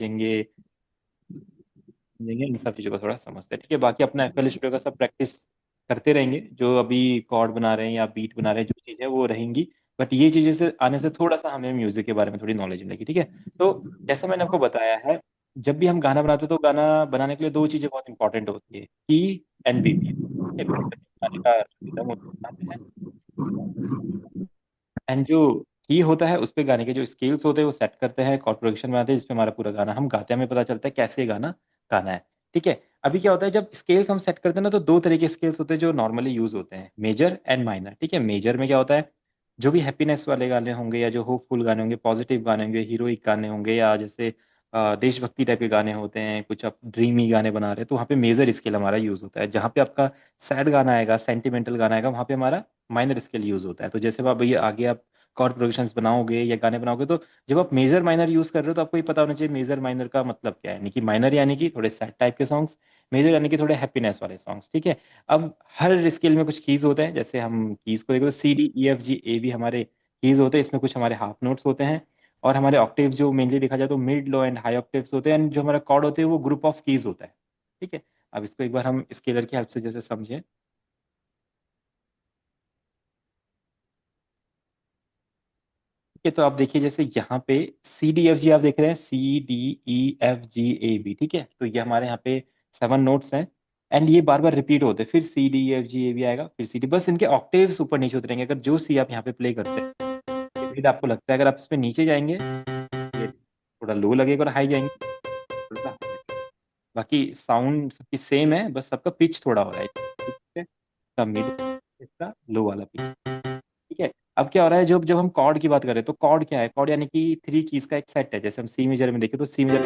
समझेंगे समझेंगे इन सब चीज़ों को थोड़ा समझते हैं, ठीक है। बाकी अपना FL स्टूडियो का सब प्रैक्टिस करते रहेंगे, जो अभी कॉर्ड बना रहे हैं या बीट बना रहे हैं, जो चीज़ें वो रहेंगी। बट ये चीज़ें से आने से थोड़ा सा हमें म्यूजिक के बारे में थोड़ी नॉलेज मिलेगी, ठीक है। तो जैसा मैंने आपको बताया है, जब भी हम गाना बनाते हैं तो गाना बनाने के लिए दो चीज़ें बहुत इंपॉर्टेंट होती है, की एंड BPM। गाने का रिदम होता है, एंड जो की होता है उस पे गाने के जो स्केल्स होते हैं वो सेट करते हैं, कॉर्ड प्रोग्रेशन बनाते हैं, जिसपे हमारा पूरा गाना हम गाते हैं, हमें पता चलता है कैसे गाना गाना है, ठीक है। अभी क्या होता है, जब स्केल्स हम सेट करते हैं ना, तो दो तरह के स्केल्स होते हैं जो नॉर्मली यूज होते हैं, मेजर एंड माइनर, ठीक है। मेजर में क्या होता है, जो भी हैप्पीनेस वाले गाने होंगे या जो होपफुल गाने होंगे, पॉजिटिव गाने होंगे, हीरोइक गाने होंगे, या जैसे देशभक्ति टाइप के गाने होते हैं, कुछ आप ड्रीमी गाने बना रहे हैं, तो वहाँ पे मेजर स्केल हमारा यूज होता है। जहाँ पे आपका सैड गाना आएगा, सेंटिमेंटल गाना आएगा, वहाँ पे हमारा माइनर स्केल यूज होता है। तो जैसे आप ये आगे आप कॉर्ड प्रोग्रेशंस बनाओगे या गाने बनाओगे, तो जब आप मेजर माइनर यूज कर रहे हो तो आपको ये पता होना चाहिए मेजर माइनर का मतलब क्या है, यानी कि माइनर यानी कि थोड़े सैड टाइप के सॉन्ग्स, मेजर यानी कि थोड़े हैप्पीनेस वाले सॉन्ग्स, ठीक है। अब हर स्केल में कुछ कीज होते हैं, जैसे हम कीज को देखो तो C D E F G A B हमारे कीज होते हैं, इसमें कुछ हमारे हाफ नोट्स होते हैं, और हमारे ऑक्टेव्स जो मेनली देखा जाए तो mid, low and high octaves होते हैं, एंड जो हमारा कॉर्ड होते हैं वो ग्रुप ऑफ कीज होता है, ठीक है। अब इसको एक बार हम स्केलर की हेल्प से जैसे समझें, ठीक है। तो आप देखिए जैसे यहाँ पे C D F G आप देख रहे हैं, C D E F G A B, ठीक है। तो ये हमारे यहाँ पे 7 नोट्स हैं, एंड ये बार बार रिपीट होते हैं, फिर C D E F G A B आएगा, फिर C D, बस इनके ऑक्टेव्स ऊपर नीचे होते रहेंगे। अगर जो C आप यहाँ पे प्ले करते हैं, फिर आपको लगता है अगर आप इस पे नीचे जाएंगे, ये थोड़ा लो लगेगा, और हाई जाएंगे थोड़ा सा high लगेगा। बाकी साउंड सबकी सेम है, बस सबका पिच थोड़ा हो रहा है, ठीक है। इसका मिड, इसका लो वाला पिच, ठीक है। अब क्या हो रहा है, जब जब हम कॉर्ड की बात करें तो कॉर्ड क्या है, कॉर्ड यानी कि थ्री कीज का एक सेट है। जैसे हम सी मेजर में देखें तो C major,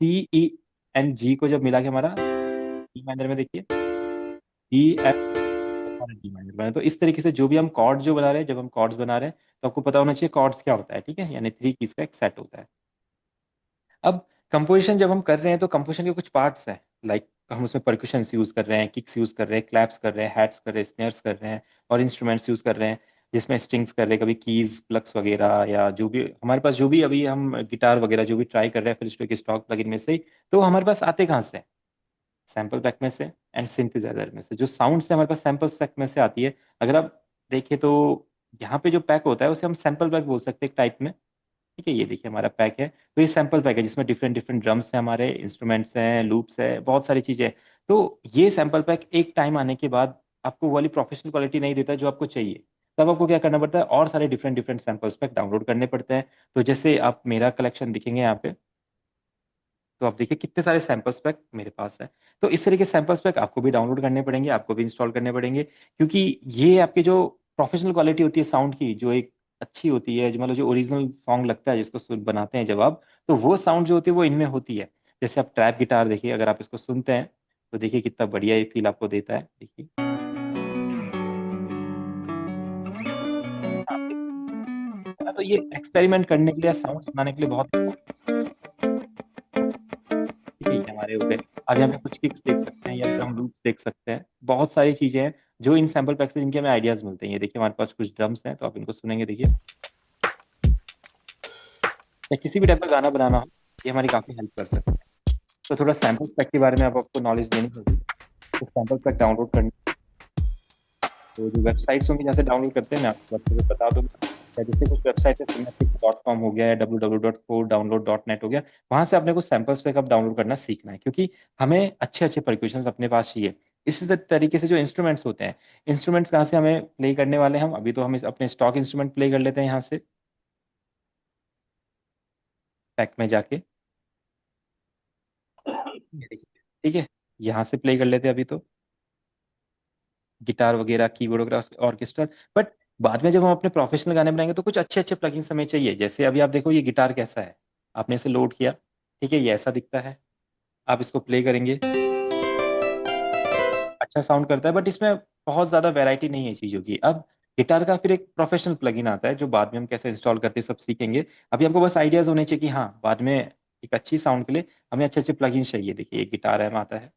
C E and G को जब मिला के हमारा डी माइनर में देखिए, D F हमारा डी माइनर बना। तो इस तरीके से जो भी हम कॉर्ड जो बना रहे हैं, जब हम कॉर्ड्स बना रहे हैं, तो आपको पता होना चाहिए कॉर्ड्स क्या होता है, ठीक है, यानी थ्री कीज का एक सेट होता है। अब कंपोजिशन जब हम कर रहे हैं तो कंपोजिशन के कुछ पार्ट्स हैं, लाइक हम उसमें परक्यूशंस यूज कर रहे हैं, किक्स यूज कर रहे हैं, क्लैप्स कर रहे हैं, हैट्स कर रहे हैं, स्नेयर्स कर रहे हैं, और इंस्ट्रूमेंट्स यूज कर रहे हैं, जिसमें स्ट्रिंग्स कर रहे हैं, कभी कीज प्लग्स वगैरह, या जो भी हमारे पास, जो भी अभी हम गिटार वगैरह जो भी ट्राई कर रहे हैं फिर स्टूडियो के स्टॉक प्लगइन में से ही, तो हमारे पास आते कहाँ से, सैंपल पैक में से एंड सिंथेसाइजर में से। जो साउंड से हमारे पास सैंपल पैक में से आती है, अगर आप देखिए तो यहाँ पे जो पैक होता है उसे हम सैंपल पैक बोल सकते हैं एक टाइप में, ठीक है। ये देखिए हमारा पैक है, तो ये सैंपल पैक है जिसमें डिफरेंट डिफरेंट ड्रम्स हैं, हमारे इंस्ट्रूमेंट्स हैं, लूप्स है, बहुत सारी चीजें हैं। तो ये सैंपल पैक एक टाइम आने के बाद आपको वो वाली प्रोफेशनल क्वालिटी नहीं देता जो आपको चाहिए, तब आपको क्या करना पड़ता है, और सारे different different samples pack download करने पड़ते हैं। तो जैसे आप मेरा कलेक्शन दिखेंगे यहाँ पे, तो आप देखिए कितने सारे सैंपल्स पैक मेरे पास है। तो इस तरीके सैंपल्स पैक आपको भी डाउनलोड करने पड़ेंगे, आपको भी इंस्टॉल करने पड़ेंगे, क्योंकि ये आपके जो प्रोफेशनल क्वालिटी होती है साउंड की, जो एक अच्छी होती है, जो मतलब जो ओरिजिनल सॉन्ग लगता है जिसको बनाते हैं जब आप, तो वो साउंड जो होती है वो इनमें होती है। जैसे आप ट्रैप गिटार देखिए, अगर आप इसको सुनते हैं तो देखिए कितना बढ़िया ये फील आपको देता है, देखिए। हाँ, तो ये एक्सपेरिमेंट करने के लिए, साउंड्स बनाने के लिए बहुत, ठीक है, ये हमारे हो गए। अब यहाँ पे कुछ किक्स देख सकते हैं या ड्रम लूप्स देख सकते हैं, बहुत सारी चीजें हैं जो इन सैम्पल पैक से जिनके हमें आइडियाज मिलते हैं। ये देखिए हमारे पास कुछ ड्रम्स हैं, तो आप इनको सुनेंगे, देखिए। या किसी भी टाइप का गाना बनाना हो, ये हमारी काफी हेल्प कर सकते हैं। तो थोड़ा सैम्पल पैक के बारे में अब आपको नॉलेज देनी होगी, तो सैम्पल पैक डाउनलोड करने, तो जो वेबसाइट्स होंगी जहाँ से डाउनलोड करते हैं, मैं आपको अच्छे से बता दूंगा। या जैसे कुछ वेबसाइट है, synaptics.com हो गया, या www.codedownload.net हो गया, वहां से अपने को सैम्पल्स पैक अब डाउनलोड करना सीखना है, क्योंकि हमें अच्छे अच्छे परक्यूशंस अपने पास चाहिए। इसी तरीके से जो इंस्ट्रूमेंट्स होते हैं, इंस्ट्रूमेंट्स कहाँ से हमें प्ले करने वाले हैं हम, अभी तो हम अपने स्टॉक इंस्ट्रूमेंट प्ले कर लेते हैं यहाँ से पैक में जाके, ये देखिए, ठीक है, यहाँ से प्ले कर लेते हैं अभी तो, गिटार वगैरह, कीबोर्ड वगैरह, ऑर्केस्ट्रा। बट बाद में जब हम अपने प्रोफेशनल गाने बनाएंगे तो कुछ अच्छे अच्छे प्लगइन्स हमें चाहिए। जैसे अभी आप देखो ये गिटार कैसा है, आपने इसे लोड किया, ठीक है, ये ऐसा दिखता है, आप इसको प्ले करेंगे, अच्छा साउंड करता है, बट इसमें बहुत ज्यादा वैरायटी नहीं है चीजों की। अब गिटार का फिर एक प्रोफेशनल प्लगइन आता है, जो बाद में हम कैसे इंस्टॉल करते हैं सब सीखेंगे। अभी आपको बस आइडियाज होने चाहिए कि हाँ, बाद में एक अच्छी साउंड के लिए हमें अच्छे अच्छे प्लगइन चाहिए। देखिए एक गिटार है, आता है,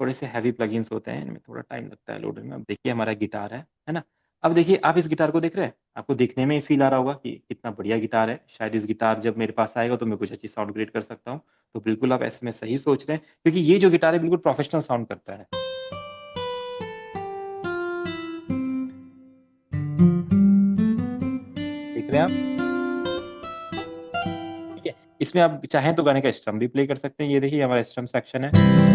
थोड़े से हैवी प्लगइन्स होते हैं, इनमें थोड़ा टाइम लगता है लोड में। अब देखिए हमारा गिटार है ना? अब देखिए आप इस गिटार को देख रहे हैं? आपको देखने में ही फ़ील आ रहा होगा कि कितना बढ़िया गिटार है। शायद इस गिटार जब मेरे पास आएगा तो मैं कुछ अच्छी साउंड क्रिएट कर सकता हूँ। तो बिल्कुल आप ऐसे में सही सोच रहे हैं, क्योंकि ये जो गिटार है बिल्कुल प्रोफेशनल साउंड करता है। देख रहे हैं आप? ठीक है? इसमें आप चाहें तो गाने का स्ट्रम भी प्ले कर सकते हैं। ये देखिए हमारा स्ट्रम सेक्शन है।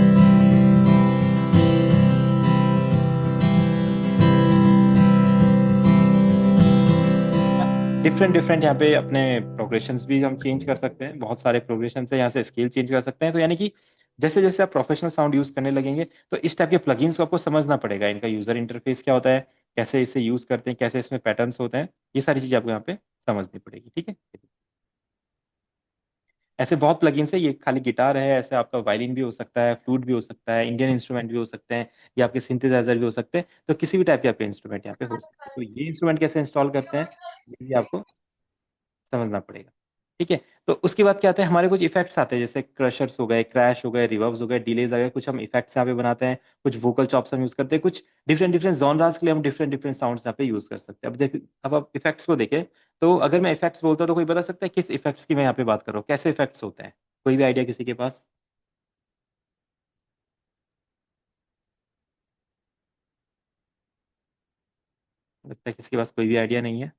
डिफरेंट डिफरेंट यहाँ पे अपने प्रोग्रेशंस भी हम चेंज कर सकते हैं। बहुत सारे प्रोग्रेशन है, यहाँ से स्केल चेंज कर सकते हैं। तो यानी कि जैसे जैसे आप प्रोफेशनल साउंड यूज करने लगेंगे तो इस टाइप के प्लगइन्स को आपको समझना पड़ेगा। इनका यूजर इंटरफेस क्या होता है, कैसे इसे यूज करते हैं, कैसे इसमें पैटर्न्स होते हैं, ये सारी चीजें आपको यहाँ पे समझनी पड़ेगी। ठीक है? ऐसे बहुत प्लगइन्स है। ये खाली गिटार है, ऐसे आपका वायलिन भी हो सकता है, फ्लूट भी हो सकता है, इंडियन इंस्ट्रूमेंट भी हो सकते हैं, या आपके सिंथेसाइजर भी हो सकते हैं। तो किसी भी टाइप के आपके इंस्ट्रूमेंट यहाँ पे हो सकते हैं। तो ये इंस्ट्रूमेंट कैसे इंस्टॉल करते हैं, ये भी आपको समझना पड़ेगा। ठीक है? तो उसके बाद क्या आता है, हमारे कुछ इफेक्ट्स आते हैं, जैसे क्रशर्स हो गए, क्रैश हो गए, रिवर्ब्स हो गए, डिलेज आ गए। कुछ हम इफेक्ट्स यहाँ पे बनाते हैं, कुछ वोकल चॉप्स हम यूज करते हैं, कुछ डिफरेंट डिफरेंट जॉनरास के लिए हम डिफरेंट डिफरेंट साउंड्स यहाँ पे यूज कर सकते हैं। अब आप इफेक्ट्स को देखें, तो अगर मैं इफेक्ट्स बोलता हूँ तो कोई बता सकता है किस इफेक्ट्स की मैं यहाँ पे बात कर रहा हूँ, कैसे इफेक्ट्स होते हैं? कोई भी आइडिया किसी के पास? लगता है किसी के पास कोई भी आइडिया नहीं है।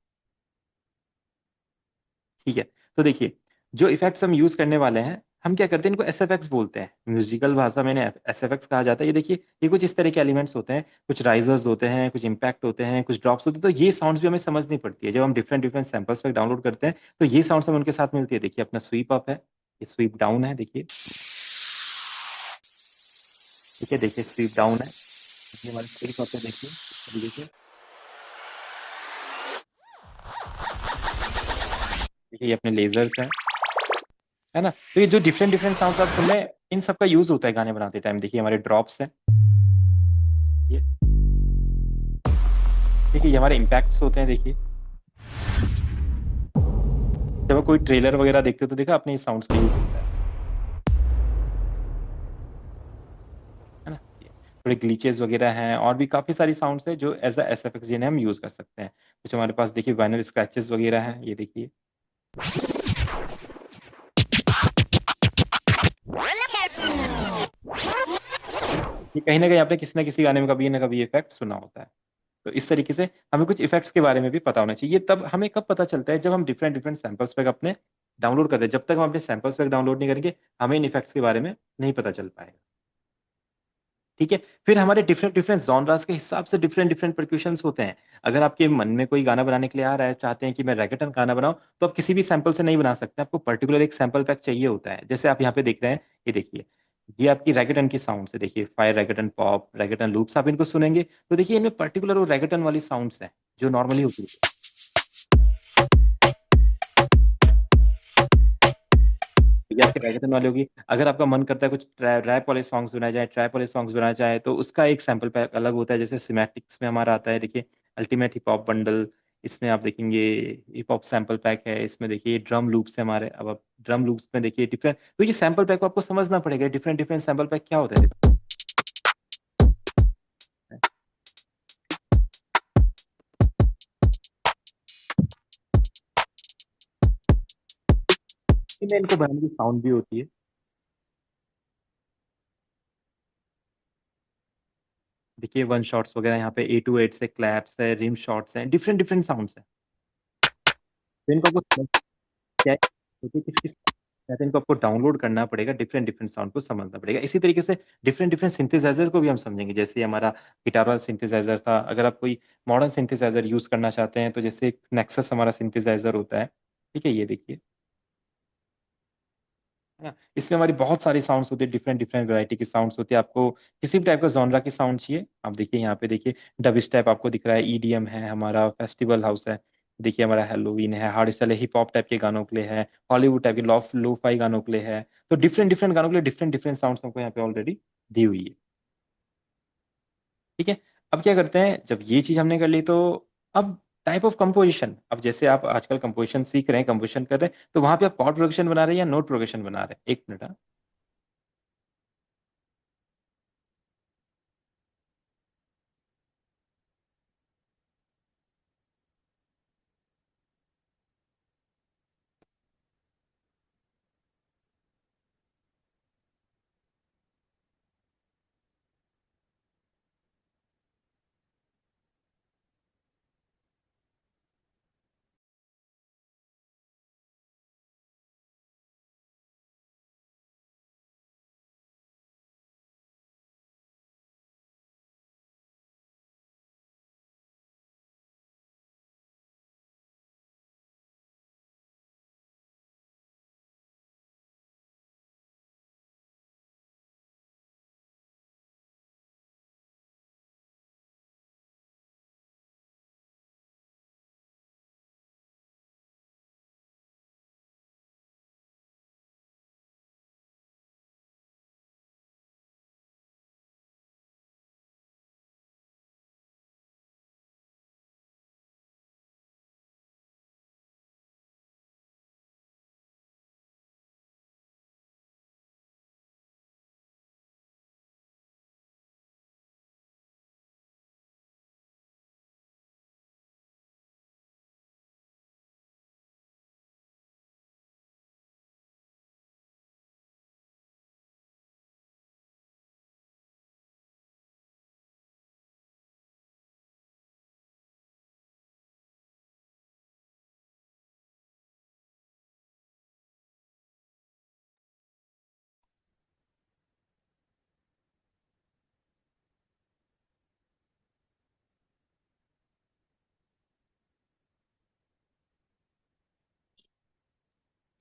ठीक है, तो देखिए जो इफेक्ट्स हम यूज करने वाले हैं, हम क्या करते हैं, इनको एस एफ एक्स बोलते हैं। म्यूजिकल भाषा में एस एफ एक्स कहा जाता है। ये देखिए, ये कुछ इस तरह के एलिमेंट्स होते हैं, कुछ राइजर्स होते हैं, कुछ इम्पैक्ट होते हैं, कुछ ड्रॉप्स होते हैं। तो ये साउंड्स भी हमें समझनी पड़ती है। जब हम डिफरेंट डिफरेंट सैंपल्स पे डाउनलोड करते हैं तो ये साउंड्स हमें उनके साथ मिलती है। देखिए अपना स्वीप अप है, ये स्वीप डाउन है, देखिए। ठीक है, देखिए स्वीप डाउन है, ये हमारा स्वीप अप है, देखिए इस तरीके से। देखिए ये अपने लेजर्स हैं, है ना? तो ये जो डिफरेंट डिफरेंट साउंड्स आप सुन रहे हैं, इन सबका यूज होता है गाने बनाते टाइम। देखिए हमारे ड्रॉप्स हैं, ये देखिए, ये हमारे इम्पैक्ट्स होते हैं। देखिए जब आप कोई ट्रेलर वगैरह देखते हो तो देखा आपने, इस साउंड्स का यूज होता है ना? ये थोड़े ग्लिचेस वगैरह हैं, और भी काफी सारी साउंड्स है जो एज अ एसएफएक्स जिन्हें हम यूज कर सकते हैं। कुछ हमारे पास देखिए वाइनल स्क्रैचेस वगैरह हैं, ये देखिए। ये कहीं ना कहीं आपने किसी ना किसी गाने में कभी ना कभी इफेक्ट सुना होता है। तो इस तरीके से हमें कुछ इफेक्ट्स के बारे में भी पता होना चाहिए। ये तब हमें कब पता चलता है, जब हम डिफरेंट डिफरेंट सैंपल्स पैक अपने डाउनलोड करते हैं। जब तक हम अपने सैंपल्स पैक डाउनलोड नहीं करेंगे, हमें इन इफेक्ट्स के बारे में नहीं पता चल पाएगा। ठीक है? फिर हमारे डिफरेंट डिफरेंट जॉनरास के हिसाब से डिफरेंट डिफरेंट परक्यूशंस होते हैं। अगर आपके मन में कोई गाना बनाने के लिए आ रहा है, चाहते हैं कि मैं रैगेटन गाना बनाऊं, तो आप किसी भी सैंपल से नहीं बना सकते। आपको पर्टिकुलर एक सैंपल पैक चाहिए होता है। जैसे आप यहाँ पे देख रहे हैं, ये देखिए, ये आपकी रैगेटन की साउंड्स है। देखिए फायर रैगेटन पॉप, रैगेटन लूप्स, आप इनको सुनेंगे तो देखिए इनमें पर्टिकुलर वो रैगेटन वाली साउंड्स हैं जो नॉर्मली होती है। ये आपके रैगेटन वाले होगी। अगर आपका मन करता है कुछ रैप वाले सॉन्ग्स बनाए जाए, ट्रैप वाले सॉन्ग्स बनाए जाए, तो उसका एक सैंपल पैक अलग होता है। जैसे सिमेटिक्स में हमारा आता है, देखिए अल्टीमेट हिप हॉप बंडल, इसमें आप देखेंगे हिप हॉप सैंपल पैक है। इसमें देखिए ड्रम लूप्स है हमारे। अब आप ड्रम लूप्स में देखिए डिफरेंट, तो ये सैंपल पैक को आपको समझना पड़ेगा, डिफरेंट डिफरेंट सैंपल पैक क्या होता है। इनमें इनको बनाने की साउंड भी होती है। देखिए वन शॉट्स वगैरह यहाँ पे, ए टू एट से क्लैप्स है, रिम शॉट्स हैं, डिफरेंट डिफरेंट साउंड्स हैं। तो इनको आपको क्या है, देखिए किस किस कहते हैं, इनको आपको डाउनलोड करना पड़ेगा, डिफरेंट डिफरेंट साउंड को समझना पड़ेगा। इसी तरीके से डिफरेंट डिफरेंट सिंथेसाइजर को भी हम समझेंगे। जैसे हमारा गिटार वाला सिंथेसाइजर था, अगर आप कोई मॉडर्न सिंथेसाइजर यूज करना चाहते हैं तो जैसे नेक्सस हमारा सिंथेसाइजर होता है। ठीक है, ये देखिए, है ना? इसमें हमारी बहुत सारी साउंड्स होती है, डिफरेंट डिफरेंट वैरायटी की साउंड्स होती है। आपको किसी भी टाइप का जॉनरा की साउंड चाहिए, आप देखिए यहाँ पे, देखिए डब स्टेप आपको दिख रहा है, ईडीएम है, हमारा फेस्टिवल हाउस है, देखिए हमारा हेलोवीन है, hard style hip hop type के गानों के लिए है, हॉलीवुड टाइप के लो फाई गानों के लिए है। तो डिफरेंट डिफरेंट गानों के लिए डिफरेंट डिफरेंट साउंड्स हमको यहाँ पे ऑलरेडी दी हुई है। ठीक है? अब क्या करते हैं, जब ये चीज हमने कर ली तो अब टाइप ऑफ कंपोजिशन, अब जैसे आप आजकल कंपोजिशन सीख रहे हैं, कंपोजिशन कर रहे हैं, तो वहां पे आप कॉर्ड प्रोग्रेशन बना रहे हैं या नोट प्रोग्रेशन बना रहे हैं? एक मिनट। हाँ।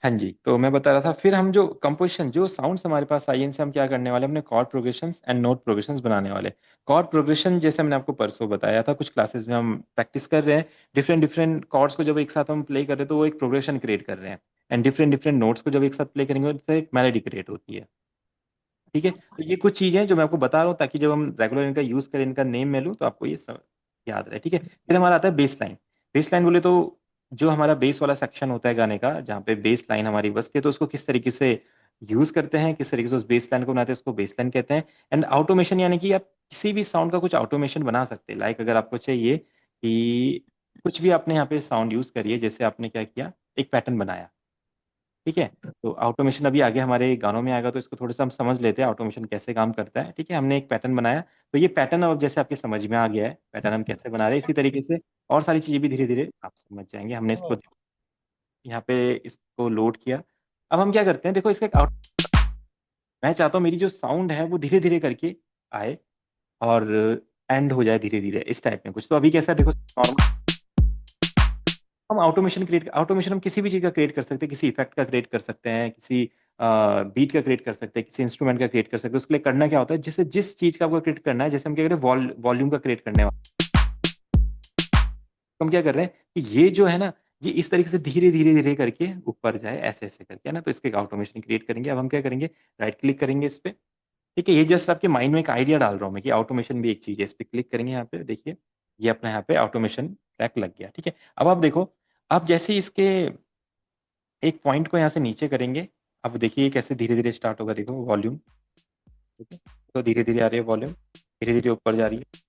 हाँ जी, तो मैं बता रहा था, फिर हम जो कंपोजिशन, जो साउंड्स हमारे पास आई, इनसे हम क्या करने वाले, हमने chord progressions and note progressions बनाने वाले। कॉर्ड प्रोग्रेशन जैसे मैंने आपको परसों बताया था, कुछ क्लासेस में हम प्रैक्टिस कर रहे हैं, डिफरेंट डिफरेंट कॉर्ड्स को जब एक साथ हम प्ले कर रहे हैं तो वो एक प्रोग्रेशन क्रिएट कर रहे हैं, एंड डिफरेंट डिफरेंट नोट्स को जब एक साथ प्ले करेंगे तो एक मेलोडी क्रिएट होती है। ठीक है, तो ये कुछ चीजें हैं जो मैं आपको बता रहा हूँ, ताकि जब हम रेगुलर इनका यूज करें, इनका नेम मैं लूँ, तो आपको ये सब याद रहे। ठीक है, फिर हमारा आता है बेस लाइन। बेस लाइन बोले तो जो हमारा बेस वाला सेक्शन होता है गाने का, जहाँ पे बेस लाइन हमारी बजती है, तो उसको किस तरीके से यूज करते हैं, किस तरीके से उस बेस लाइन को बनाते हैं, उसको बेस लाइन कहते हैं। एंड ऑटोमेशन, यानी कि आप किसी भी साउंड का कुछ ऑटोमेशन बना सकते हैं। लाइक अगर आपको चाहिए कि कुछ भी आपने यहाँ पे साउंड यूज करिए, जैसे आपने क्या किया, एक पैटर्न बनाया। ठीक है, तो ऑटोमेशन अभी आगे हमारे गानों में आएगा, तो इसको थोड़ा सा हम समझ लेते हैं ऑटोमेशन कैसे काम करता है। ठीक है, हमने एक पैटर्न बनाया, तो ये पैटर्न अब जैसे आपके समझ में आ गया है पैटर्न हम कैसे बना रहे हैं, इसी तरीके से और सारी चीजें भी धीरे धीरे आप समझ जाएंगे। हमने इसको यहाँ पे इसको लोड किया। अब हम क्या करते हैं, देखो इसका एक मैं चाहता हूँ मेरी जो साउंड है वो धीरे धीरे करके आए, और एंड हो जाए धीरे धीरे, इस टाइप में कुछ। तो अभी कैसा है, देखो नॉर्मल हम ऑटोमेशन हम किसी भी चीज का क्रिएट कर सकते हैं, किसी इफेक्ट का क्रिएट कर सकते हैं, किसी बीट का क्रिएट कर सकते हैं, किसी इंस्ट्रूमेंट का क्रिएट कर सकते हैं। उसके लिए करना क्या होता है, जिसे जिस चीज का आपको क्रिएट करना है, जैसे हम क्या करें, वॉल्यूम का क्रिएट करने वाले, तो हम क्या कर रहे हैं कि ये जो है ना, ये इस तरीके से धीरे धीरे धीरे करके ऊपर जाए, ऐसे ऐसे करके, है ना। तो इसके ऑटोमेशन क्रिएट करेंगे। अब हम क्या करेंगे, राइट क्लिक करेंगे इस पे। ठीक है, ये जस्ट आपके माइंड में एक आइडिया डाल रहा हूँ मैं कि ऑटोमेशन भी एक चीज है। इस पे क्लिक करेंगे, यहाँ पे देखिए, ये अपना यहाँ पे ऑटोमेशन ट्रैक लग गया। ठीक है, अब आप देखो, अब जैसे ही इसके एक पॉइंट को यहाँ से नीचे करेंगे, अब देखिए कैसे धीरे धीरे स्टार्ट होगा, देखो वॉल्यूम। ठीक है, तो धीरे धीरे आ रही है वॉल्यूम, धीरे धीरे ऊपर जा रही है।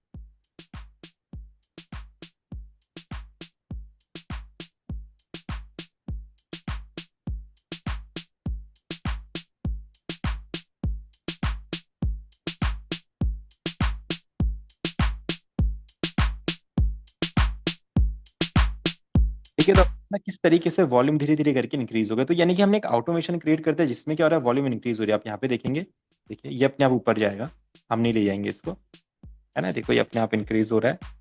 ठीक है, तो ना किस तरीके से वॉल्यूम धीरे धीरे करके इंक्रीज हो गया, तो यानी कि हमने एक ऑटोमेशन क्रिएट करते हैं जिसमें क्या हो रहा है, वॉल्यूम इंक्रीज हो रही है। आप यहाँ पे देखेंगे, देखिए ये अपने आप ऊपर जाएगा, हम नहीं ले जाएंगे इसको, है ना। देखो ये अपने आप इंक्रीज हो रहा है।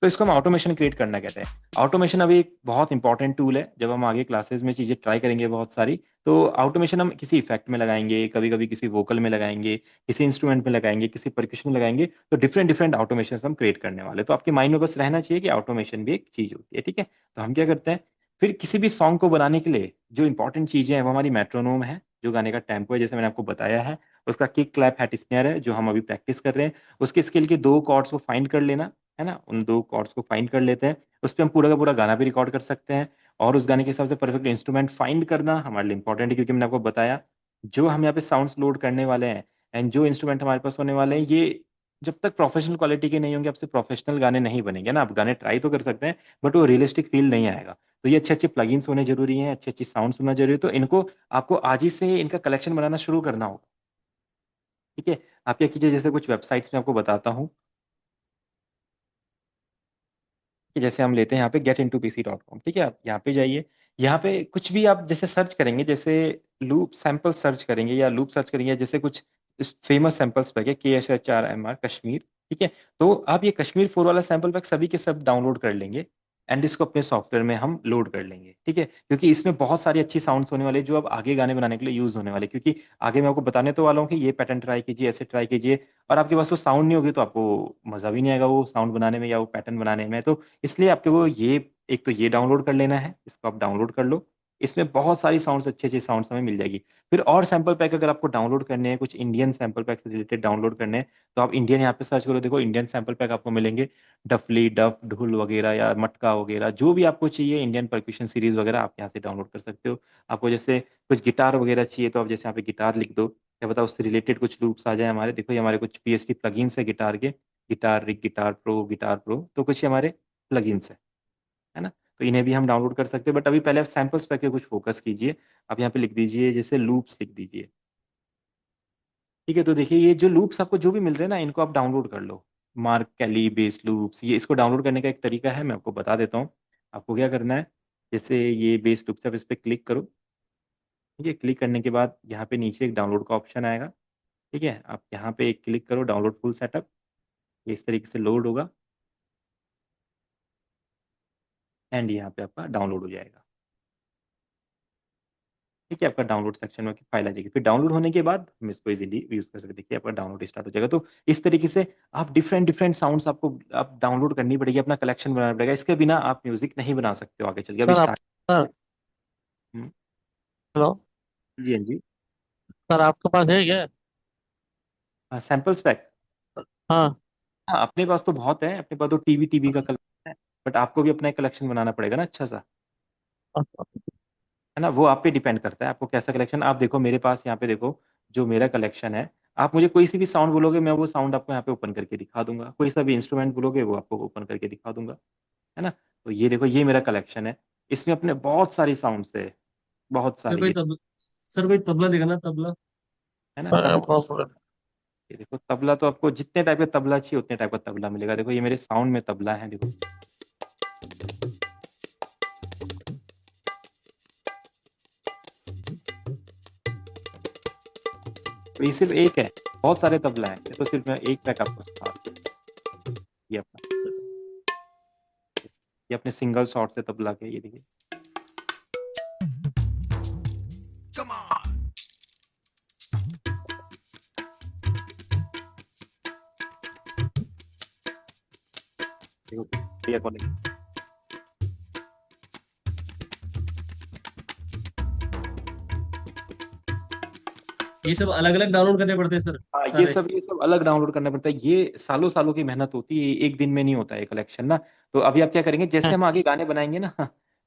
तो इसको हम ऑटोमेशन क्रिएट करना कहते हैं। ऑटोमेशन अभी एक बहुत इंपॉर्टेंट टूल है, जब हम आगे क्लासेस में चीजें ट्राई करेंगे बहुत सारी, तो ऑटोमेशन हम किसी इफेक्ट में लगाएंगे, कभी कभी किसी वोकल में लगाएंगे, किसी इंस्ट्रूमेंट में लगाएंगे, किसी परक्यूशन में लगाएंगे, तो डिफरेंट डिफरेंट ऑटोमेशन हम क्रिएट करने वाले। तो आपके माइंड में बस रहना चाहिए कि ऑटोमेशन भी एक चीज होती है। ठीक है, तो हम क्या करते हैं, फिर किसी भी सॉन्ग को बनाने के लिए जो इंपॉर्टेंट चीजें हैं, वो हमारी मेट्रोनोम है, जो गाने का टेम्पो है, जैसे मैंने आपको बताया है, उसका किक क्लैप हैट स्नेयर है, जो हम अभी प्रैक्टिस कर रहे हैं, उसके स्केल के दो कॉर्ड्स को फाइंड कर लेना, है ना। उन दो कॉर्ड्स को फाइंड कर लेते हैं, उस पर हम पूरा का पूरा गाना भी रिकॉर्ड कर सकते हैं, और उस गाने के हिसाब से परफेक्ट इंस्ट्रूमेंट फाइंड करना हमारे लिए इंपॉर्टेंट है, क्योंकि मैंने आपको बताया जो हम यहाँ पे साउंड्स लोड करने वाले हैं, एंड जो इंस्ट्रूमेंट हमारे पास होने वाले हैं, ये जब तक प्रोफेशनल क्वालिटी के नहीं होंगे, आपसे प्रोफेशनल गाने नहीं बनेंगे ना। आप गाने ट्राई तो कर सकते हैं, बट वो रियलिस्टिक फील नहीं आएगा। तो ये अच्छे अच्छे प्लगइन्स होने जरूरी हैं, अच्छे अच्छे साउंड्स होना जरूरी है, तो इनको आपको आज ही से इनका कलेक्शन बनाना शुरू करना होगा। ठीक है, आप क्या कीजिए, जैसे कुछ वेबसाइट्स में आपको बताता हूँ, कि जैसे हम लेते हैं यहाँ पे getintopc.com। ठीक है, आप यहाँ पे जाइए, यहाँ पे कुछ भी आप जैसे सर्च करेंगे, जैसे लूप सैंपल सर्च करेंगे या लूप सर्च करेंगे, जैसे कुछ फेमस सैंपल्स पैक है, KSHRMR कश्मीर। ठीक है, तो आप ये कश्मीर 4 वाला सैंपल पैक सभी के सब डाउनलोड कर लेंगे, एंड इसको अपने सॉफ्टवेयर में हम लोड कर लेंगे। ठीक है, क्योंकि इसमें बहुत सारी अच्छी साउंड्स होने वाली है, जो अब आगे गाने बनाने के लिए यूज होने वाले, क्योंकि आगे मैं आपको बताने तो वाला हूँ कि ये पैटर्न ट्राई कीजिए, ऐसे ट्राई कीजिए, और आपके पास वो साउंड नहीं होगी तो आपको मजा भी नहीं आएगा वो साउंड बनाने में या वो पैटर्न बनाने में। तो इसलिए आपको वो ये, एक तो ये डाउनलोड कर लेना है, इसको आप डाउनलोड कर लो। इसमें बहुत सारी साउंड्स, अच्छी अच्छी साउंड्स हमें मिल जाएगी। फिर और सैंपल पैक अगर आपको डाउनलोड करने हैं, कुछ इंडियन सैंपल पैक से रिलेटेड डाउनलोड करने हैं, तो आप इंडियन यहाँ पे सर्च करो, देखो इंडियन सैंपल पैक आपको मिलेंगे, डफली डफ ढोल वगैरह या मटका वगैरह, जो भी आपको चाहिए इंडियन परक्यूशन सीरीज वगैरह, आप यहाँ से डाउनलोड कर सकते हो। आपको जैसे कुछ गिटार वगैरह चाहिए, तो आप जैसे यहाँ पे गिटार लिख दो, क्या पता उससे रिलेटेड कुछ लूप्स आ जाए हमारे। देखो ये हमारे कुछ PST प्लगइन्स है गिटार के, गिटार रिग, गिटार प्रो, तो कुछ ये हमारे प्लगइन्स है ना। तो इन्हें भी हम डाउनलोड कर सकते हैं, बट अभी पहले आप सैम्पल्स पे कुछ फोकस कीजिए। आप यहाँ पे लिख दीजिए, जैसे लूप्स लिख दीजिए। ठीक है, तो देखिए ये जो लूप्स आपको जो भी मिल रहे हैं ना, इनको आप डाउनलोड कर लो। मार्क कैली बेस लूप्स, ये इसको डाउनलोड करने का एक तरीका है, मैं आपको बता देता हूँ। आपको क्या करना है, जैसे ये बेस लूप्स, आप इस पर क्लिक करो। ठीक है, क्लिक करने के बाद यहाँ पे नीचे एक डाउनलोड का ऑप्शन आएगा। ठीक है, आप यहाँ पे एक क्लिक करो, डाउनलोड फुल सेटअप, ये इस तरीके से लोड होगा, एंड यहाँ पे आपका डाउनलोड हो जाएगा। ठीक है, आपका डाउनलोड सेक्शन में फाइल आ जाएगी, फिर डाउनलोड होने के बाद हम इसको इजीली यूज कर सकते हैं। देखिए आपका डाउनलोड स्टार्ट हो जाएगा। तो इस तरीके से आप डिफरेंट डिफरेंट साउंड्स आपको आप डाउनलोड करनी पड़ेगी, अपना कलेक्शन बनाना पड़ेगा। इसके बिना आप म्यूजिक नहीं बना सकते हो आगे चल के, अभी सर आप स्टार्ट। सर हेलो जी हाँ जी। सर, आपके पास है क्या? Samples pack. हाँ। हाँ, अपने पास तो बहुत है, अपने पास तो टीवी टीवी का कलेक्शन है। बट आपको भी अपना एक कलेक्शन बनाना पड़ेगा ना अच्छा सा, है ना। वो आप पे डिपेंड करता है आपको कैसा कलेक्शन। आप देखो मेरे पास यहाँ पे देखो, जो मेरा कलेक्शन है, आप मुझे कोई सी भी साउंड बोलोगे, मैं वो साउंड आपको यहाँ पे ओपन करके दिखा दूंगा। कोई सा भी इंस्ट्रूमेंट बोलोगे, वो आपको ओपन करके दिखा दूंगा, है ना। तो ये देखो, ये मेरा कलेक्शन है, इसमें अपने बहुत सारी साउंड्स है, बहुत सर सारी कोई ये, तब सर कोई तबला दिखा ना, तबला। है ना। ये देखो तबला, तो आपको जितने टाइप का तबला चाहिए उतने टाइप का तबला मिलेगा। देखो ये मेरे साउंड में तबला है, देखो। तो ये सिर्फ एक है, बहुत सारे तबला है, ये तो सिर्फ मैं एक पैक आपको सिखा रहा हूँ। ये अपना, ये अपने सिंगल शॉट से तबला के, ये देखिए। देखो बढ़िया क्वालिटी। ये सब अलग अलग डाउनलोड करने पड़ते हैं सर, हाँ, सारे? ये सब अलग डाउनलोड करना पड़ता है। ये सालों सालों की मेहनत होती है, एक दिन में नहीं होता है कलेक्शन ना। तो अभी आप क्या करेंगे, जैसे हाँ। हम आगे गाने बनाएंगे ना,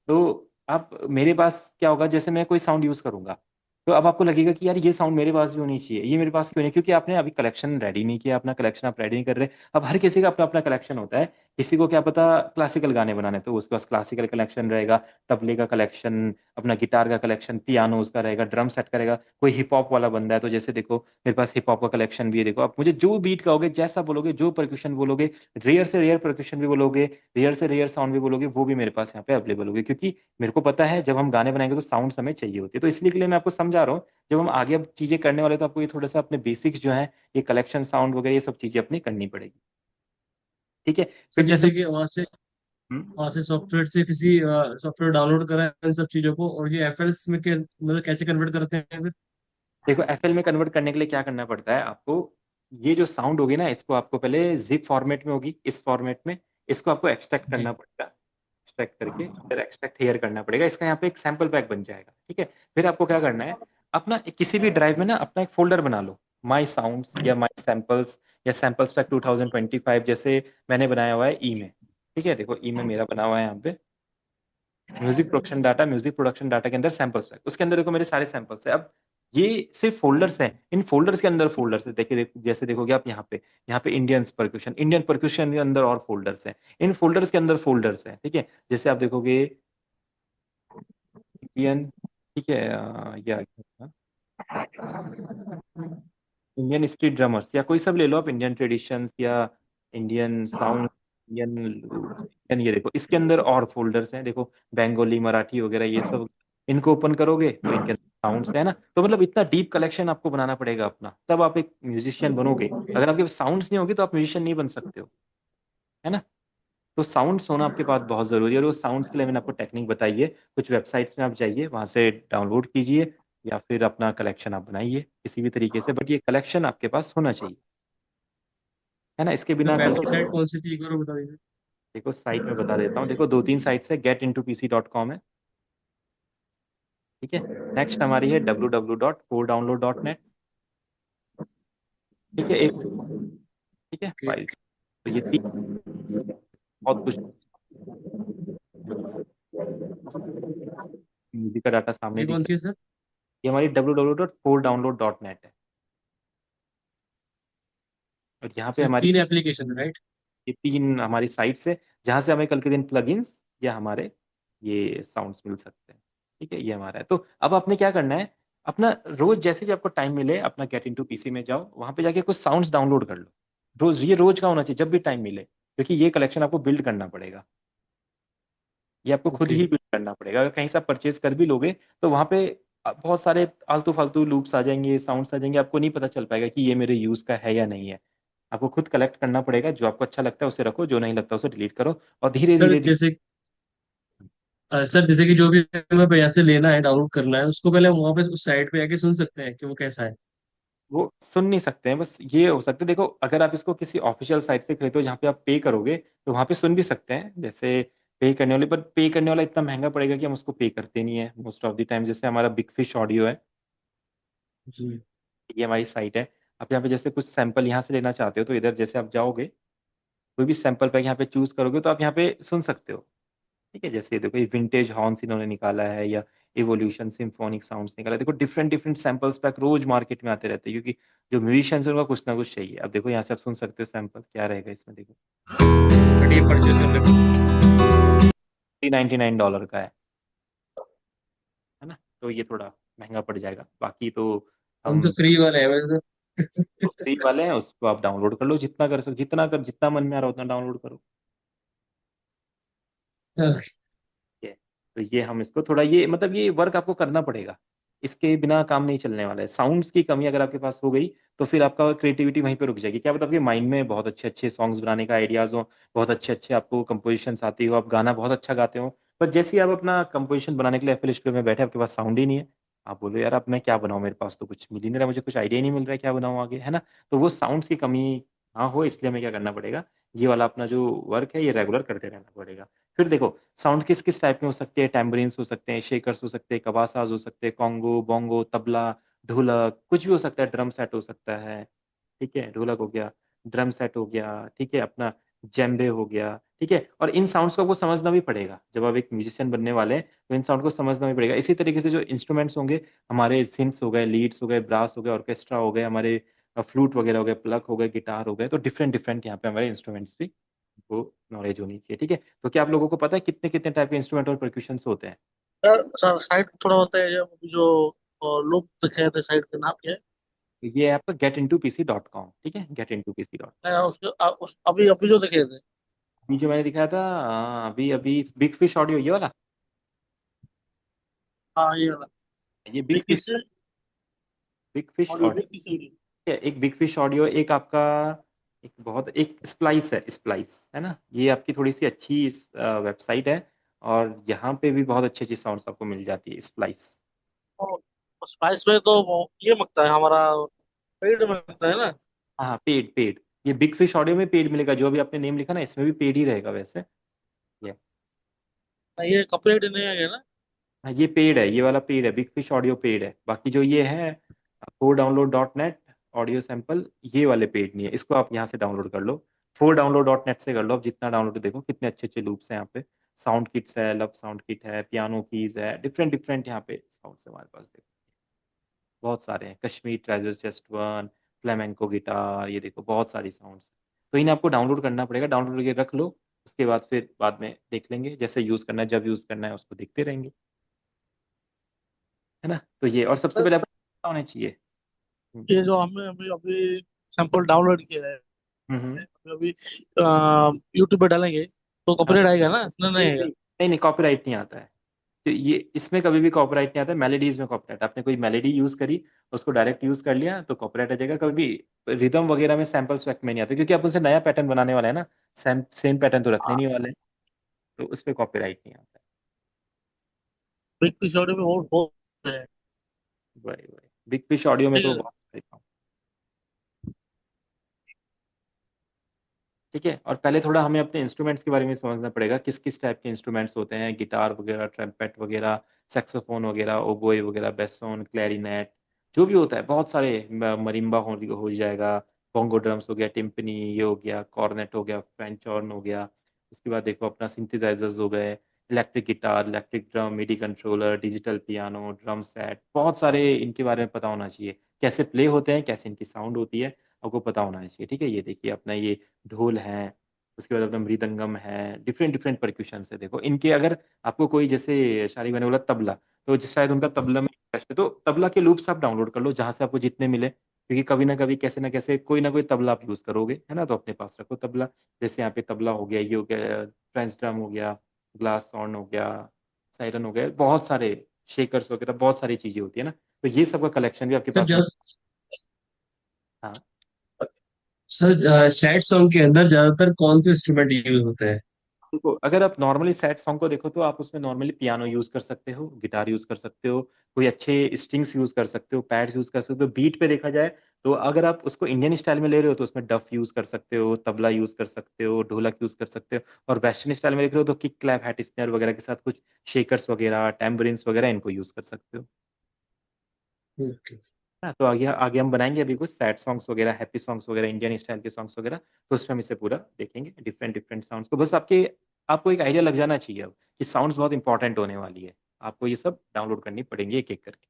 तो आप मेरे पास क्या होगा, जैसे मैं कोई साउंड यूज करूंगा, तो अब आपको लगेगा कि यार ये साउंड मेरे पास भी होनी चाहिए, ये मेरे पास क्यों नहीं, क्योंकि आपने अभी कलेक्शन रेडी नहीं किया, अपना कलेक्शन आप रेडी नहीं कर रहे। अब हर किसी का अपना अपना कलेक्शन होता है। किसी को क्या पता क्लासिकल गाने बनाने, तो उसके पास क्लासिकल कलेक्शन रहेगा, तबले का कलेक्शन, अपना गिटार का कलेक्शन, पियानोज का रहेगा, ड्रम सेट का रहेगा। कोई हिप हॉप वाला बंदा है, तो जैसे देखो मेरे पास हिप हॉप का कलेक्शन भी है। देखो आप मुझे जो बीट कहोगे, जैसा बोलोगे, जो परक्यूशन बोलोगे, रेयर से रेयर परक्यूशन भी बोलोगे, रेयर से रेयर साउंड भी बोलोगे, वो भी मेरे पास यहाँ पे अवेलेबल होगी। क्योंकि मेरे को पता है जब हम गाने बनाएंगे तो साउंड हमें चाहिए होती है। तो इसलिए के लिए मैं आपको समझा रहा हूँ, जब हम आगे अब चीजें करने वाले तो आपको ये थोड़ा सा अपने बेसिक्स जो है, ये कलेक्शन साउंड वगैरह, ये सब चीजें अपनी करनी पड़ेगी। ठीक है। सर फिर जैसे, जैसे कि वहाँ से सॉफ्टवेयर से किसी सॉफ्टवेयर डाउनलोड करा है इन सब चीज़ों को, और ये एफएल्स में के मतलब कैसे कन्वर्ट करते हैं फिर? देखो एफएल में कन्वर्ट करने के लिए क्या करना पड़ता है आपको, ये जो साउंड होगी ना, इसको आपको पहले जिप फॉर्मेट में होगी, इस फॉर्मेट में इसको आपको एक्सट्रैक्ट करना जी। पड़ेगा। एक्सट्रैक्ट करके फिर एक्सट्रैक्ट हेयर करना पड़ेगा, इसका यहाँ पे एक सैंपल पैक बन जाएगा। ठीक है। फिर आपको क्या करना है, अपना किसी भी ड्राइव में ना अपना एक फोल्डर बना लो, माई साउंड्स या माई सैंपल्स या सैंपल्स पैक 2025, जैसे मैंने बनाया हुआ है ई में। ठीक है, देखो ई में मेरा बना हुआ है यहाँ पे म्यूजिक प्रोडक्शन डाटा के अंदर सैंपल्स पैक, उसके अंदर देखो मेरे सारे सैंपल्स है। अब ये सिर्फ फोल्डर्स हैं, इन फोल्डर्स के अंदर फोल्डर्स है। देखिए जैसे देखोगे आप यहाँ पे इंडियन परक्यूशन के अंदर और फोल्डर्स हैं, इन फोल्डर्स के अंदर फोल्डर्स हैं। ठीक है। जैसे आप देखोगे इंडियन, ठीक है, या इंडियन स्ट्रीट ड्रमर्स या कोई सब ले लो आप, इंडियन ट्रेडिशंस या Indian sound, Indian loops, Indian, ये देखो इसके अंदर और फोल्डर्स हैं। देखो बंगाली, मराठी वगैरह ये सब, इनको ओपन करोगे तो इनके अंदर साउंड्स है ना। तो मतलब इतना डीप कलेक्शन आपको बनाना पड़ेगा अपना, तब आप एक म्यूजिशियन बनोगे। अगर आपके पास साउंड्स नहीं होगी तो आप म्यूजिशियन नहीं बन सकते हो, है ना। तो साउंड्स होना आपके पास बहुत जरूरी है, और वो साउंड्स के लिए मैंने आपको टेक्निक बताई है। कुछ वेबसाइट्स में आप जाइए, वहां से डाउनलोड कीजिए, या फिर अपना कलेक्शन आप बनाइए किसी भी तरीके से, बट ये कलेक्शन आपके पास होना चाहिए, है ना। इसके सर बिना कुछ, वेबसाइट कौन सी थी, एक बार बता दीजिए। देखो साइट में बता देता हूँ। देखो दो तीन साइट्स है, getintopc.com है, ठीक है। नेक्स्ट हमारी है www.coredownload.net, ठीक है। एक, ठीक है, ओके। फाइल्स। तो ये तीन, बहुत कुछ म्यूजिक का डाटा सामने ये दिख कौन रहा सी है सर? है। ये हमारी www.coredownload.net है। और यहाँ पे सर हमारी 3 एप्लीकेशन, राइट? ये तीन हमारी साइट्स है, जहाँ से हमें कल के दिन प्लगइन्स या हमारे ये साउंड्स मिल सकते हैं। ठीक है, ये हमारा है। तो अब आपने क्या करना है, अपना रोज जैसे भी आपको टाइम मिले, अपना गेट इनटू पीसी में जाओ, वहां पे जाके कुछ साउंड्स डाउनलोड कर लो। रोज, ये रोज का होना चाहिए, जब भी टाइम मिले, क्योंकि ये कलेक्शन आपको बिल्ड करना पड़ेगा। ये आपको खुद ओके ही बिल्ड करना पड़ेगा। अगर कहीं से आप परचेज कर भी लोगे, तो वहां पे बहुत सारे आलतू फालतू लूप्स आ जाएंगे, साउंड्स आ जाएंगे, आपको नहीं पता चल पाएगा कि ये मेरे यूज का है या नहीं है। आपको खुद कलेक्ट करना पड़ेगा, जो आपको अच्छा लगता है उसे रखो, जो नहीं लगता उसे डिलीट करो, और धीरे सर। धीरे धीरे। जैसे सर जैसे कि जो भी हमें यहाँ से लेना है, डाउनलोड करना है, उसको पहले वहां पे उस साइट पे जाके सुन सकते हैं कि वो कैसा है। वो सुन नहीं सकते हैं, बस ये हो सकता है। देखो अगर आप इसको किसी ऑफिशियल साइट से खरीदो जहाँ पे आप पे करोगे, तो वहाँ पे सुन भी सकते हैं, जैसे पे करने वाले। पर पे करने वाला इतना महंगा पड़ेगा कि हम उसको पे करते नहीं है मोस्ट ऑफ द टाइम। जैसे हमारा बिग फिश ऑडियो है, जी। ये हमारी साइट है। आप यहाँ पे जैसे कुछ सैंपल यहाँ से लेना चाहते हो, तो इधर जैसे आप जाओगे, कोई भी सैंपल पैक यहाँ पे चूज करोगे, तो आप यहाँ पे सुन सकते हो। ठीक है, जैसे देखो ये विंटेज हॉर्न्स इन्होंने निकाला है, या इवोल्यूशन सिम्फोनिक साउंड्स निकाला है। देखो डिफरेंट डिफरेंट सैंपल्स पैक रोज मार्केट में आते रहते हैं, क्योंकि जो म्यूजिशियंस है उनका कुछ ना कुछ चाहिए। अब देखो यहाँ से आप सुन सकते हो सैंपल क्या रहेगा इसमें, देखो बट ये परचेज करने पर $399 का है ना। तो ये थोड़ा महंगा पड़ जाएगा, बाकी तो हम तो हम फ्री वाले हैं वैसे तो। फ्री वाले हैं, उसको आप डाउनलोड कर लो जितना कर सको, जितना मन में आ रहा है उतना डाउनलोड करो। हाँ, ये तो ये हम इसको थोड़ा, ये मतलब ये वर्क आपको करना पड़ेगा, इसके बिना काम नहीं चलने वाला है। साउंड्स की कमी अगर आपके पास हो गई, तो फिर आपका क्रिएटिविटी वहीं पे रुक जाएगी। क्या पता आपके माइंड में बहुत अच्छे अच्छे सॉन्ग्स बनाने का आइडियाज हो, बहुत अच्छे अच्छे आपको कंपोजिशंस आती हो, आप गाना बहुत अच्छा गाते हो, पर जैसे ही आप अपना कंपोजिशन बनाने के लिए एफएल स्टूडियो में बैठे, आपके पास साउंड ही नहीं है, आप बोलो यार अब मैं क्या बनाऊं, मेरे पास तो कुछ मिल ही नहीं रहा, मुझे कुछ आइडिया ही नहीं मिल रहा है क्या बनाऊं आगे, है ना। तो वो साउंड्स की कमी ना हो, इसलिए हमें क्या करना पड़ेगा, ये वाला अपना जो वर्क है ये रेगुलर करते रहना पड़ेगा। फिर देखो साउंड किस किस टाइप में हो सकते हैं, टैम्बरिन्स हो सकते हैं, शेकर्स हो सकते हैं, कबासाज हो सकते हैं, कॉन्गो बोंगो तबला ढोलक कुछ भी हो सकता है, ड्रम सेट हो सकता है। ठीक है, ढोलक हो गया, ड्रम सेट हो गया, ठीक है, अपना जेम्बे हो गया। ठीक है, और इन साउंड्स को आपको समझना भी पड़ेगा, जब आप एक म्यूजिशियन बनने वाले हैं तो इन साउंड को समझना भी पड़ेगा। इसी तरीके से जो इंस्ट्रूमेंट्स होंगे, हमारे सिंथ्स हो गए, लीड्स हो गए, ब्रास हो गए, ऑर्केस्ट्रा हो गए, हमारे फ्लूट वगैरह हो गए, प्लग हो गए, गिटार हो गए, तो डिफरेंट डिफरेंट यहाँ पे हमारे इंस्ट्रूमेंट्स भी वो नॉलेज होनी चाहिए। ठीक है, तो क्या आप लोगों को पता है कितने कितने टाइप के इंस्ट्रूमेंट और परक्यूशंस होते हैं? सर सर साइट थोड़ा होता है जो लोग दिखाए थे साइट का नाम क्या है? तो ये है आपका getintopc.com। ठीक है, getintopc.com। अभी अभी जो दिखे थे। अभी जो मैंने दिखाया था, अभी अभी बिग फिश ऑडियो ये वाला, हाँ ये वाला। ये ये किससे? बिग फिश ऑडियो ऑडियो भी किससे? है। एक बिग फिश ऑडियो, एक आपका, एक बहुत, एक स्प्लाइस है, स्प्लाइस है ना, ये आपकी थोड़ी सी अच्छी वेबसाइट है, और यहाँ पे भी बहुत अच्छी अच्छी साउंड्स आपको मिल जाती है, स्प्लाइस। स्पाइस में तो ये लगता है हमारा पेड में लगता है ना। हाँ पेड पेड, ये बिग फिश ऑडियो में पेड मिलेगा, जो भी आपने नेम लिखा ना इसमें भी पेड ही रहेगा वैसे। ये ये कॉपीराइट नहीं है ना? हाँ ये पेड है, ये वाला पेड है, बिग फिश ऑडियो पेड है। बाकी जो ये है four download dot net audio sample, ये वाले पेड नहीं है, इसको आप यहाँ से डाउनलोड कर लो। फोर डाउनलोड डॉट नेट से कर लो, अब जितना डाउनलोड देखो कितने अच्छे अच्छे लूप्स हैं यहाँ पे। साउंड किट्स है, लब साउंड किट है, पियानो कीज है, डिफरेंट डिफरेंट यहाँ पे साउंड है हमारे पास, देखो बहुत सारे हैं। Kashmir treasure chest one, flamenco guitar, ये देखो बहुत सारी साउंड्स। तो इन्हें आपको डाउनलोड करना पड़ेगा, डाउनलोड करके रख लो। उसके बाद फिर बाद में देख लेंगे, जैसे यूज करना है, जब यूज करना है उसको देखते रहेंगे, है ना। तो ये, और सबसे सर, पहले आपको पता होना चाहिए। हम्म ये जो हमने अभी अभी सैंपल डाउनलोड किया है, हम्म। अभी यूट्यूब पे डालेंगे तो हाँ, कॉपीराइट आएगा ना? नहीं नहीं नहीं आएगा। नहीं नहीं नहीं, कॉपीराइट नहीं आता है। तो ये इसमें कभी भी कॉपीराइट नहीं आता, मेलेडीज में कॉपीराइट। आपने कोई मेलेडी यूज करी, उसको डायरेक्ट यूज कर लिया तो कॉपीराइट आ जाएगा। कभी भी रिदम वगैरह में सैंपल्स वैक में नहीं आता, क्योंकि आप उनसे नया पैटर्न बनाने वाला है ना, सेम सेम पैटर्न तो रखने हाँ, नहीं वाले हैं, तो उस पर कॉपीराइट नहीं आता बिग पिक्चर ऑडियो में बहुत है। है। वही वही, बिग फिश ऑडियो में ठीक तो है। बहुत सारे काम। ठीक है, और पहले थोड़ा हमें अपने इंस्ट्रूमेंट्स के बारे में समझना पड़ेगा, किस किस टाइप के इंस्ट्रूमेंट्स होते हैं, गिटार वगैरह, ट्रम्पेट वगैरह, सैक्सोफोन वगैरह, ओबोए वगैरह, बेसोन, क्लैरिनेट, जो भी होता है बहुत सारे, मरिम्बा हो जाएगा, बोंगो ड्रम्स हो गया, टिम्पनी ये हो गया, कॉर्नेट हो गया, फ्रेंच हॉर्न हो गया। उसके बाद देखो अपना सिंथेसाइजर्स हो गए, electric guitar, electric drum, MIDI controller, digital piano, drum set, बहुत सारे इनके बारे में पता होना चाहिए, कैसे प्ले होते हैं, कैसे इनकी साउंड होती है, आपको पता होना चाहिए। ठीक है, ये देखिए अपना ये ढोल है, उसके बाद अपना मृदंगम है, डिफरेंट डिफरेंट परक्यूशन है। देखो इनके, अगर आपको कोई, जैसे शारी मैंने बोला तबला, तो शायद उनका तबला में इंटरेस्ट है, तो तबला के लूप्स आप डाउनलोड कर लो जहां से आपको जितने मिले, क्योंकि कभी ना कभी कैसे ना कैसे कोई ना कोई तबला आप यूज करोगे, है ना, तो अपने पास रखो तबला। जैसे यहाँ पे तबला हो गया, ये हो गया, फ्रेंच ड्रम हो गया, ग्लास सॉन्ड हो गया, सायरन हो गया, बहुत सारे शेकर्स वगैरह, बहुत सारी चीजें होती है ना, तो ये सब का कलेक्शन भी आपके सर पास होना। हाँ, सर सैड सॉन्ग के अंदर ज्यादातर कौन से इंस्ट्रूमेंट यूज होते हैं? उनको अगर आप नॉर्मली सैड सॉन्ग को देखो तो आप उसमें नॉर्मली पियानो यूज कर सकते हो, गिटार यूज कर सकते हो, कोई अच्छे स्ट्रिंग्स यूज कर सकते हो, पैड्स यूज कर सकते हो। बीट पे देखा जाए तो अगर आप उसको इंडियन स्टाइल में ले रहे हो तो उसमें डफ यूज कर सकते हो, तबला यूज कर सकते हो, ढोलक यूज कर सकते हो। और वेस्टर्न स्टाइल में देख रहे हो तो किक क्लैप, हैट स्नेयर वगैरह के साथ कुछ शेकर्स वगैरह, टैम्बरिन्स वगैरह इनको यूज कर सकते हो। ओके। हाँ, तो आगे आगे हम बनाएंगे अभी कुछ सैड सॉन्ग्स वगैरह, हैप्पी सॉन्ग्स वगैरह, इंडियन स्टाइल के सॉन्ग्स वगैरह। तो उसमें हम इसे पूरा देखेंगे, डिफरेंट डिफरेंट साउंड्स को। बस आपको एक आइडिया लग जाना चाहिए अब कि साउंड्स बहुत इंपॉर्टेंट होने वाली है। आपको ये सब डाउनलोड करनी पड़ेंगी एक एक करके।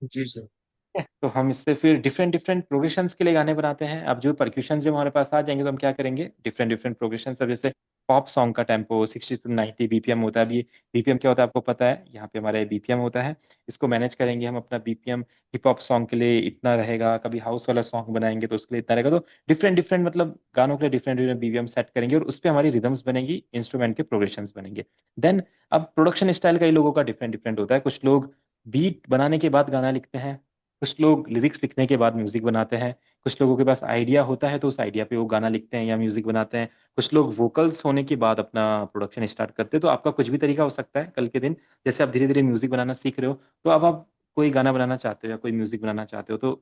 जी सर। है। तो हम इससे फिर डिफरेंट डिफरेंट प्रोग्रेशंस के लिए गाने बनाते हैं। अब जो परक्यूशन जब हमारे पास आ जाएंगे तो हम क्या करेंगे, डिफरेंट डिफरेंट प्रोग्रेशंस। अब जैसे पॉप सॉन्ग का टेम्पो 60 to 90 बीपीएम होता है। अब ये बीपीएम क्या होता है आपको पता है, यहाँ पे हमारे बीपीएम होता है। इसको मैनेज करेंगे हम अपना बीपीएम। हिप हॉप सॉन्ग के लिए इतना रहेगा, कभी हाउस वाला सॉन्ग बनाएंगे तो उसके लिए इतना रहेगा। तो डिफरेंट डिफरेंट मतलब गानों के लिए डिफरेंट डिफरेंट बीपीएम सेट करेंगे और उस पर हमारी रिदम्स बनेगी, इंस्ट्रूमेंट के प्रोग्रेशंस बनेंगे। देन अब प्रोडक्शन स्टाइल कई लोगों का डिफरेंट डिफरेंट होता है। कुछ लोग बीट बनाने के बाद गाना लिखते हैं, कुछ लोग लिरिक्स लिखने के बाद म्यूजिक बनाते हैं, कुछ लोगों के पास आइडिया होता है तो उस आइडिया पे वो गाना लिखते हैं या म्यूजिक बनाते हैं, कुछ लोग वोकल्स होने के बाद अपना प्रोडक्शन स्टार्ट करते हैं। तो आपका कुछ भी तरीका हो सकता है कल के दिन। जैसे आप धीरे धीरे म्यूजिक बनाना सीख रहे हो तो अब आप कोई गाना बनाना चाहते हो या कोई म्यूजिक बनाना चाहते हो तो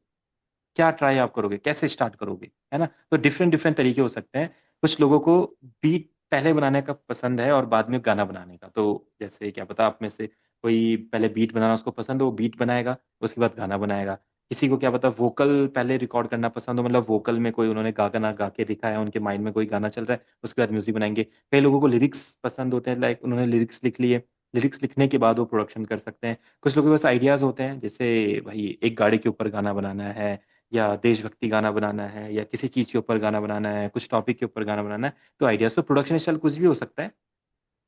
क्या ट्राई आप करोगे, कैसे स्टार्ट करोगे, है ना। तो डिफरेंट डिफरेंट तरीके हो सकते हैं। कुछ लोगों को बीट पहले बनाने का पसंद है और बाद में गाना बनाने का। तो जैसे क्या पता आप में से कोई पहले बीट बनाना उसको पसंद हो, वो बीट बनाएगा, उसके बाद गाना बनाएगा। किसी को क्या पता वोकल पहले रिकॉर्ड करना पसंद हो, मतलब वोकल में कोई उन्होंने गाना गा के दिखाया है, उनके माइंड में कोई गाना चल रहा है, उसके बाद म्यूजिक बनाएंगे। कई लोगों को लिरिक्स पसंद होते हैं, लाइक उन्होंने लिरिक्स लिख लिए, लिरिक्स लिखने के बाद वो प्रोडक्शन कर सकते हैं। कुछ लोगों के पास आइडियाज होते हैं, जैसे भाई एक गाड़ी के ऊपर गाना बनाना है, या देशभक्ति गाना बनाना है, या किसी चीज के ऊपर गाना बनाना है, कुछ टॉपिक के ऊपर गाना बनाना है। तो आइडियाज तो प्रोडक्शन स्टाइल कुछ भी हो सकता है।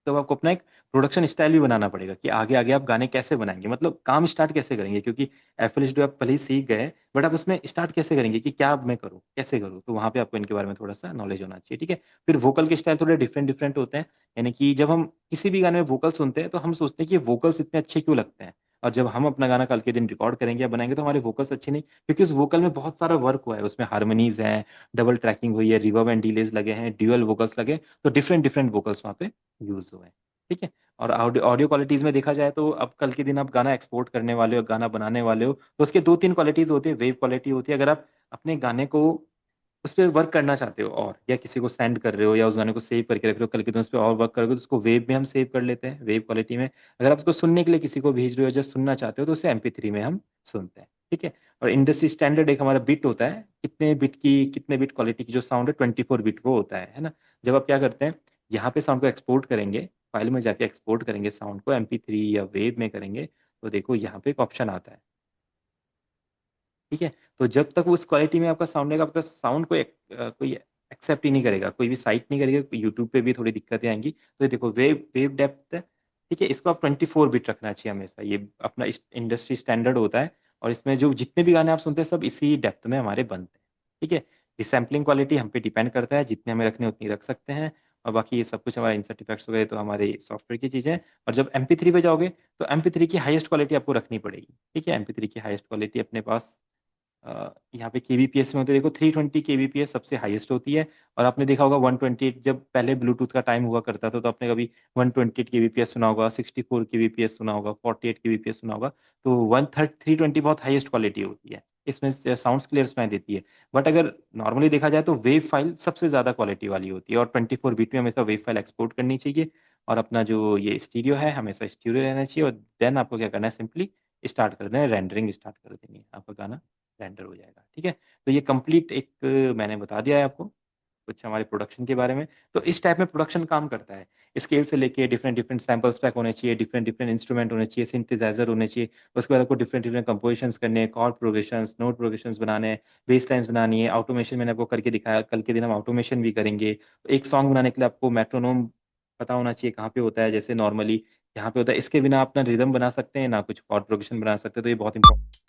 तो आपको अपना एक प्रोडक्शन स्टाइल भी बनाना पड़ेगा कि आगे आगे आप गाने कैसे बनाएंगे, मतलब काम स्टार्ट कैसे करेंगे। क्योंकि एफएल आप पहले ही सीख गए, बट आप उसमें स्टार्ट कैसे करेंगे कि क्या अब मैं करूँ, कैसे करूँ। तो वहां पे आपको इनके बारे में थोड़ा सा नॉलेज होना चाहिए, ठीक है। फिर वोकल के स्टाइल थोड़े डिफरेंट डिफरेंट होते हैं। यानी कि जब हम किसी भी गाने में वोकल सुनते हैं तो हम सोचते हैं कि ये वोकल्स इतने अच्छे क्यों लगते हैं। और जब हम अपना गाना कल के दिन रिकॉर्ड करेंगे या बनाएंगे तो हमारे वोकल्स अच्छे नहीं, क्योंकि उस वोकल में बहुत सारा वर्क हुआ है, उसमें हारमोनीज हैं, डबल ट्रैकिंग हुई है, रिवर्ब एंड डिलेज लगे हैं, ड्यूअल वोकल्स लगे। तो डिफरेंट डिफरेंट वोकल्स वहाँ पे यूज हुए हैं, ठीक है। और ऑडियो ऑडियो क्वालिटीज में देखा जाए तो अब कल के दिन आप गाना एक्सपोर्ट करने वाले हो, गाना बनाने वाले हो, तो उसके दो तीन क्वालिटीज होती है। वेव क्वालिटी होती है, अगर आप अपने गाने को उस पर वर्क करना चाहते हो और या किसी को सेंड कर रहे हो या उस गाने को सेव करके रख रहे हो, कल के दिन उस पर और वर्क करोगे तो उसको वेव में हम सेव कर लेते हैं, वेव क्वालिटी में। अगर आप उसको सुनने के लिए किसी को भेज रहे हो, जस्ट सुनना चाहते हो, तो उसे MP3 में हम सुनते हैं, ठीक है। और इंडस्ट्री स्टैंडर्ड एक हमारा बिट होता है, कितने बिट क्वालिटी की जो साउंड है, 24 बिट वो होता है ना। जब आप क्या करते हैं, यहाँ पे साउंड को एक्सपोर्ट करेंगे, फाइल में जाके एक्सपोर्ट करेंगे साउंड को, MP3 या वेव में करेंगे, तो देखो यहाँ पे एक ऑप्शन आता है, ठीक है। तो जब तक वो उस क्वालिटी में आपका साउंड रहेगा, आपका साउंड कोई एक्सेप्ट ही नहीं करेगा, कोई भी साइट नहीं करेगा। यूट्यूब पे भी थोड़ी दिक्कतें आएंगी। तो ये देखो वेव वेव डेप्थ, ठीक है, इसको आप 24 बिट रखना चाहिए हमेशा, ये अपना इंडस्ट्री स्टैंडर्ड होता है। और इसमें जो जितने भी गाने आप सुनते हैं सब इसी डेप्थ में हमारे बनते हैं, ठीक है। रिसैम्पलिंग क्वालिटी हम पे डिपेंड करता है, जितने हमें रखने उतनी रख सकते हैं। और बाकी ये सब कुछ हमारे इंसर्ट इफेक्ट्स वगैरह तो हमारे सॉफ्टवेयर की चीज़ें हैं। और जब MP3 पे जाओगे तो MP3 की हाईएस्ट क्वालिटी आपको रखनी पड़ेगी, ठीक है। MP3 की हाईएस्ट क्वालिटी अपने पास यहाँ पे केबीपीएस में होते हैं, देखो 320 kbps सबसे हाईएस्ट होती है। और आपने देखा होगा 128, जब पहले ब्लूटूथ का टाइम हुआ करता था तो आपने कभी 128 kbps सुना होगा, 64 kbps सुना होगा, 48 kbps सुना होगा। तो 320 बहुत हाईएस्ट क्वालिटी होती है, इसमें साउंड्स क्लियर सुनाई देती है। बट अगर नॉर्मली देखा जाए तो वेव फाइल सबसे ज्यादा क्वालिटी वाली होती है, और 24 बिट में हमेशा वेव फाइल एक्सपोर्ट करनी चाहिए। और अपना जो ये स्टीरियो है हमेशा स्टीरियो रहना चाहिए। और देन आपको क्या करना है, सिंपली स्टार्ट कर देना है, रेंडरिंग स्टार्ट कर देनी है, आपका गाना रेंडर हो जाएगा, ठीक है। तो ये कंप्लीट एक मैंने बता दिया है आपको कुछ हमारे प्रोडक्शन के बारे में। तो इस टाइप में प्रोडक्शन काम करता है। स्केल से लेके डिफरेंट डिफरेंट सैम्पल्स पैक होने चाहिए, डिफरेंट डिफरेंट इंस्ट्रूमेंट होने चाहिए, सिंथेसाइजर होने चाहिए। उसके बाद आपको डिफरेंट डिफरेंट कंपोजिशंस करने हैं, कॉर्ड प्रोग्रेशंस, नोट प्रोग्रेशंस बनाने हैं, बेस लाइन्स बनानी है, ऑटोमेशन मैंने आपको करके दिखाया, कल के दिन हम ऑटोमेशन भी करेंगे। तो एक सॉन्ग बनाने के लिए आपको मेट्रोनोम पता होना चाहिए कहाँ पे होता है, जैसे नॉर्मली यहाँ पे होता है। इसके बिना अपना रिदम बना सकते हैं ना, कुछ कॉर्ड प्रोग्रेशन बना सकते हैं। तो ये बहुत इंपॉर्टेंट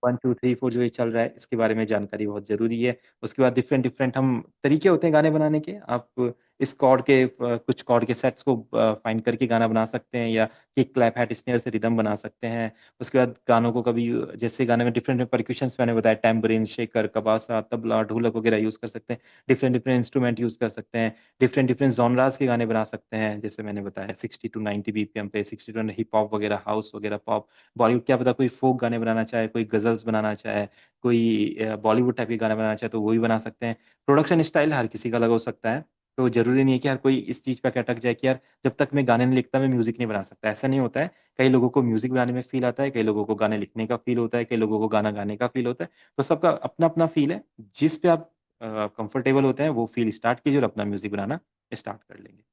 1 2 3 4 जो ये चल रहा है इसके बारे में जानकारी बहुत जरूरी है। उसके बाद डिफरेंट डिफरेंट हम तरीके होते हैं गाने बनाने के। आप इस कॉर्ड के कुछ कॉर्ड के सेट्स को फाइंड करके गाना बना सकते हैं, या किक क्लैप हैट स्नेयर से रिदम बना सकते हैं। उसके बाद गानों को कभी, जैसे गाने में डिफरेंट परक्यूशंस मैंने बताया, टैम्बरिन, शेकर, कबासा, तबला, ढोलक वगैरह यूज कर सकते हैं। डिफरेंट डिफरेंट इंस्ट्रूमेंट यूज कर सकते हैं। डिफरेंट डिफरेंट जॉनरास के गाने बना सकते हैं, जैसे मैंने बताया 60 to 90 BPM पे, 60 to हिप हॉप वगैरह, हाउस वगैरह, पॉप, बॉलीवुड, क्या पता कोई फोक गाने बनाना चाहे, कोई गजल्स बनाना चाहे, कोई बॉलीवुड टाइप के गाने बनाना चाहे तो वो भी बना सकते हैं। प्रोडक्शन स्टाइल हर किसी का अलग हो सकता है, तो जरूरी नहीं है कि हर कोई इस चीज पे अटक जाए कि यार जब तक मैं गाने नहीं लिखता मैं म्यूजिक नहीं बना सकता। ऐसा नहीं होता है। कई लोगों को म्यूजिक बनाने में फील आता है, कई लोगों को गाने लिखने का फील होता है, कई लोगों को गाना गाने का फील होता है। तो सबका अपना अपना फील है। जिस पे आप कंफर्टेबल होते हैं वो फील स्टार्ट कीजिए और अपना म्यूजिक बनाना स्टार्ट कर लेंगे।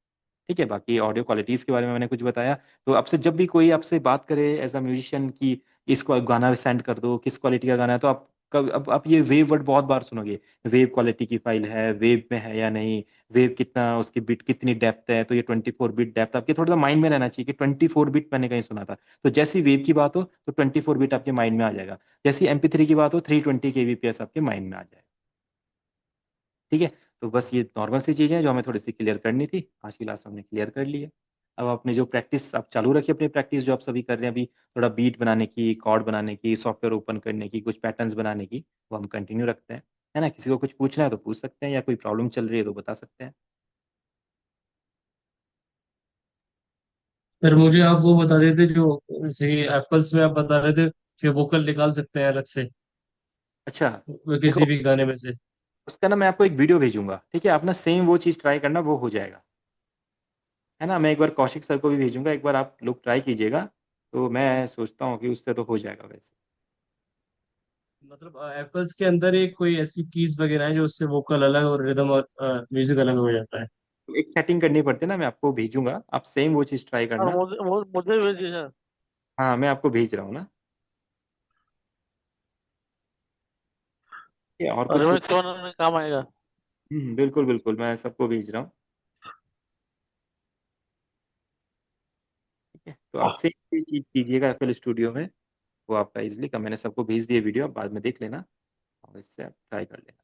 ठीक है, बाकी ऑडियो क्वालिटीज के बारे में मैंने कुछ बताया। तो आपसे जब भी कोई आपसे बात करे एज अ म्यूजिशियन कि इसको गाना सेंड कर दो, किस क्वालिटी का गाना है, तो आप कब अब आप ये वेव वर्ड बहुत बार सुनोगे। वेव क्वालिटी की फाइल है, वेव में है या नहीं, वेव कितना, उसकी बिट कितनी डेप्थ है, तो ये 24 बिट डेप्थ आपके थोड़ा सा माइंड में रहना चाहिए कि 24 बिट मैंने कहीं सुना था। तो जैसी वेव की बात हो तो 24 बिट आपके माइंड में आ जाएगा। जैसी MP3 की बात हो 320 kbps आपके माइंड में आ जाएगा। ठीक है। तो बस ये नॉर्मल सी चीज़ें हैं जो हमें थोड़ी सी क्लियर करनी थी, आज की क्लास में हमने क्लियर कर ली है। अब आपने जो प्रैक्टिस आप चालू रखिए, अपनी प्रैक्टिस जो आप सभी कर रहे हैं अभी, थोड़ा बीट बनाने की, कॉर्ड बनाने की, सॉफ्टवेयर ओपन करने की, कुछ पैटर्न्स बनाने की, वो हम कंटिन्यू रखते हैं। है ना, किसी को कुछ पूछना है तो पूछ सकते हैं, या कोई प्रॉब्लम चल रही है तो बता सकते हैं। फिर मुझे आप वो बता देते जो, जैसे कि एप्पल्स में आप बता रहे थे कि वोकल निकाल सकते हैं अलग से अच्छा, वो किसी देखो भी गाने में से। उसका ना मैं आपको एक वीडियो भेजूंगा, ठीक है, आप ना सेम वो चीज़ ट्राई करना, वो हो जाएगा। है ना, मैं एक बार कौशिक सर को भी भेजूंगा, एक बार आप लोग ट्राई कीजिएगा। तो मैं सोचता हूँ कि उससे तो हो जाएगा वैसे। मतलब एप्पल्स के अंदर एक कोई ऐसी कीज वगैरह है जो उससे वोकल अलग और रिदम और म्यूजिक अलग हो जाता है। तो एक सेटिंग करनी पड़ती है ना, मैं आपको भेजूंगा, आप सेम वो चीज़ ट्राई और करना। मुझे भेजिए सर। हाँ, मैं आपको भेज रहा हूँ ना। ये और कुछ रिमिक्स बनाने में काम आएगा। बिल्कुल बिल्कुल, मैं सबको भेज रहा हूँ। ठीक है, तो आप सेम चीज़ कीजिएगा FL स्टूडियो में। वो आपका इजिली का मैंने सबको भेज दिया वीडियो, आप बाद में देख लेना और इससे आप ट्राई कर लेना।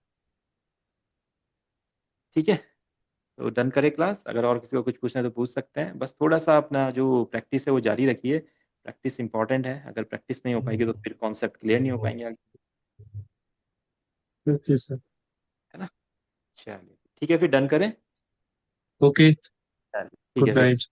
ठीक है, तो डन करें क्लास। अगर और किसी को कुछ पूछना है तो पूछ सकते हैं, बस थोड़ा सा अपना जो प्रैक्टिस है वो जारी रखिए। प्रैक्टिस इंपॉर्टेंट है, अगर प्रैक्टिस नहीं हो पाएगी तो फिर कॉन्सेप्ट क्लियर नहीं हो पाएंगे आगे। Okay sir. है ना, चलिए ठीक है, फिर डन करें। ओके। चलिए ठीक है गुड फिर। नाइट।